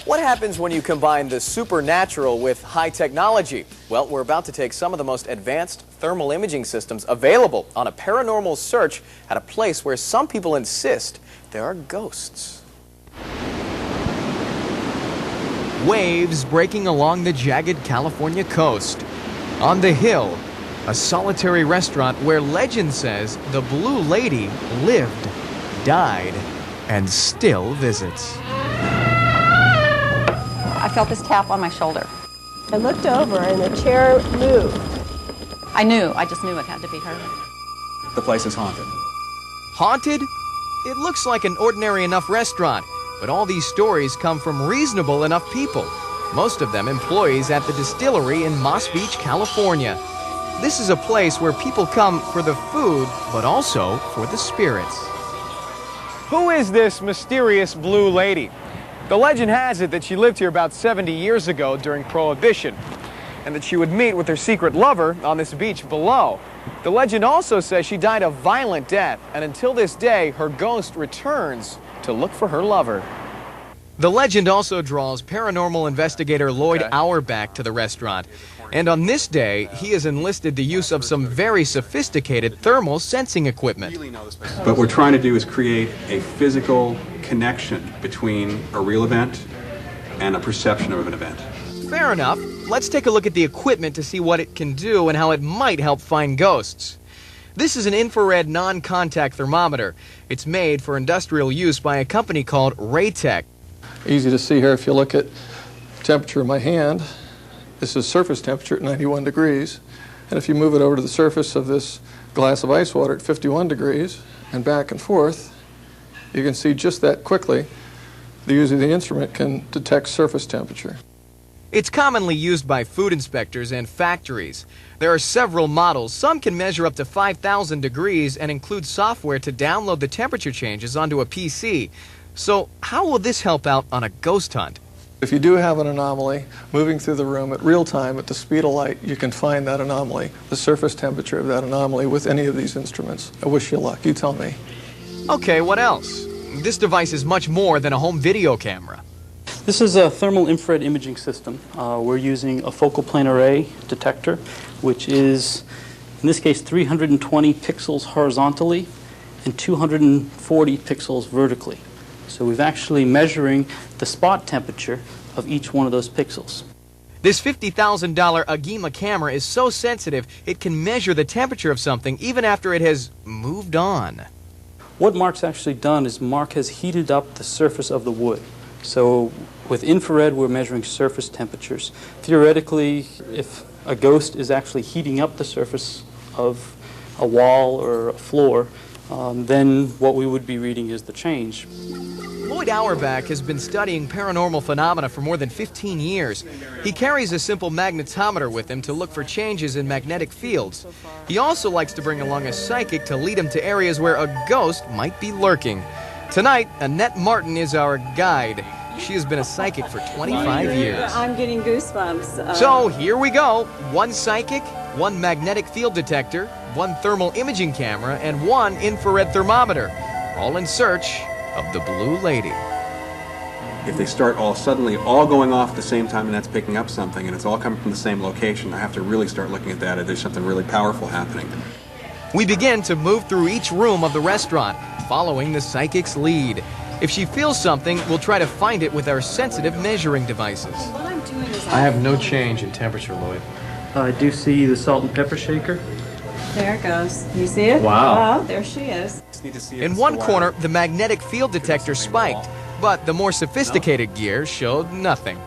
What happens when you combine the supernatural with high technology? Well, we're about to take some of the most advanced thermal imaging systems available on a paranormal search at a place where some people insist there are ghosts. Waves breaking along the jagged California coast. On the hill, a solitary restaurant where legend says the Blue Lady lived, died, and still visits. I felt this tap on my shoulder. I looked over and the chair moved. I just knew it had to be her. The place is haunted. Haunted? It looks like an ordinary enough restaurant, but all these stories come from reasonable enough people. Most of them employees at the distillery in Moss Beach, California. This is a place where people come for the food, but also for the spirits. Who is this mysterious Blue Lady? The legend has it that she lived here about 70 years ago during Prohibition, and that she would meet with her secret lover on this beach below. The legend also says she died a violent death, and until this day, her ghost returns to look for her lover. The legend also draws paranormal investigator Loyd Auerbach to the restaurant. And on this day, he has enlisted the use of some very sophisticated thermal sensing equipment. What we're trying to do is create a physical connection between a real event and a perception of an event. Fair enough. Let's take a look at the equipment to see what it can do and how it might help find ghosts. This is an infrared non-contact thermometer. It's made for industrial use by a company called Raytech. Easy to see here if you look at the temperature of my hand. This is surface temperature at 91 degrees. And if you move it over to the surface of this glass of ice water at 51 degrees and back and forth, you can see just that quickly the user of the instrument can detect surface temperature. It's commonly used by food inspectors and factories. There are several models. Some can measure up to 5,000 degrees and include software to download the temperature changes onto a PC. So how will this help out on a ghost hunt? If you do have an anomaly moving through the room at real time at the speed of light, you can find that anomaly, the surface temperature of that anomaly with any of these instruments. I wish you luck. You tell me. Okay, what else? This device is much more than a home video camera. This is a thermal infrared imaging system. We're using a focal plane array detector, which is, in this case, 320 pixels horizontally and 240 pixels vertically. So we're actually measuring the spot temperature of each one of those pixels. This $50,000 Agema camera is so sensitive it can measure the temperature of something even after it has moved on. What Mark's actually done is Mark has heated up the surface of the wood. So with infrared, we're measuring surface temperatures. Theoretically, if a ghost is actually heating up the surface of a wall or a floor, then what we would be reading is the change. Loyd Auerbach has been studying paranormal phenomena for more than 15 years. He carries a simple magnetometer with him to look for changes in magnetic fields. He also likes to bring along a psychic to lead him to areas where a ghost might be lurking. Tonight, Annette Martin is our guide. She has been a psychic for 25 years. I'm getting goosebumps. So here we go. One psychic, one magnetic field detector, one thermal imaging camera, and one infrared thermometer, all in search of the Blue Lady. If they start all suddenly all going off at the same time and that's picking up something and it's all coming from the same location, I have to really start looking at that. There's something really powerful happening. We begin to move through each room of the restaurant, following the psychic's lead. If she feels something, we'll try to find it with our sensitive measuring devices. What I'm doing is I have no change in temperature, Loyd. I do see the salt and pepper shaker. There it goes. You see it? Wow. Oh, there she is. In one corner, the magnetic field detector spiked, but the more sophisticated gear showed nothing.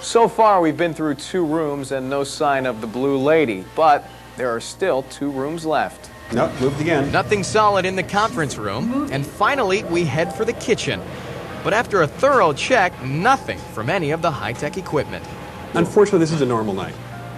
So far, we've been through 2 rooms and no sign of the Blue Lady, but there are still 2 rooms left. Nope, moved again. Nothing solid in the conference room, and finally we head for the kitchen. But after a thorough check, nothing from any of the high-tech equipment. Unfortunately, this is a normal night.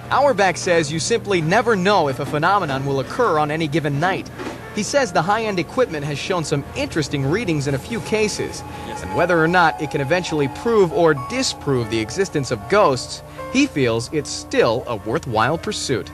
Auerbach says you simply never know if a phenomenon will occur on any given night. He says the high-end equipment has shown some interesting readings in a few cases, and whether or not it can eventually prove or disprove the existence of ghosts, he feels it's still a worthwhile pursuit.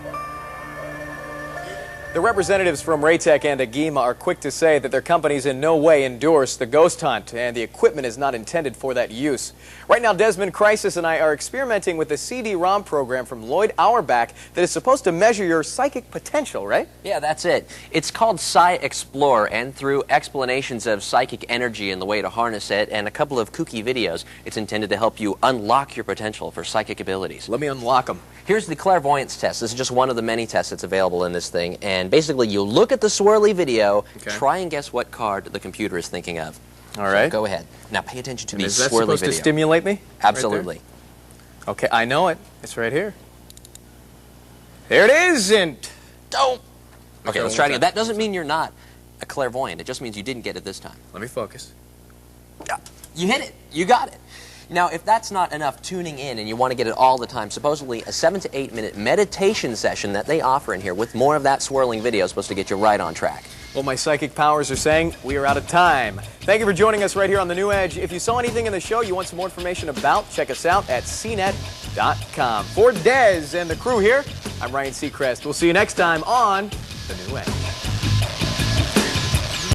The representatives from Raytech and Agema are quick to say that their companies in no way endorse the ghost hunt, and the equipment is not intended for that use. Right now, Desmond Crisis and I are experimenting with a CD-ROM program from Loyd Auerbach that is supposed to measure your psychic potential, right? Yeah, that's it. It's called Psy-Explore, and through explanations of psychic energy and the way to harness it, and a couple of kooky videos, it's intended to help you unlock your potential for psychic abilities. Let me unlock them. Here's the clairvoyance test. This is just one of the many tests that's available in this thing. And basically, you look at the swirly video, try and guess what card the computer is thinking of. All right. So go ahead. Now pay attention to the swirly Is that supposed video. to stimulate me? Absolutely. Right okay, I know it. It's right here. There it is, and don't. Okay, let's try it again. That doesn't mean you're not a clairvoyant. It just means you didn't get it this time. Let me focus. You hit it. You got it. Now, if that's not enough tuning in and you want to get it all the time, supposedly a 7 to 8 minute meditation session that they offer in here with more of that swirling video is supposed to get you right on track. Well, my psychic powers are saying we are out of time. Thank you for joining us right here on The New Edge. If you saw anything in the show you want some more information about, check us out at cnet.com. For Des and the crew here, I'm Ryan Seacrest. We'll see you next time on The New Edge.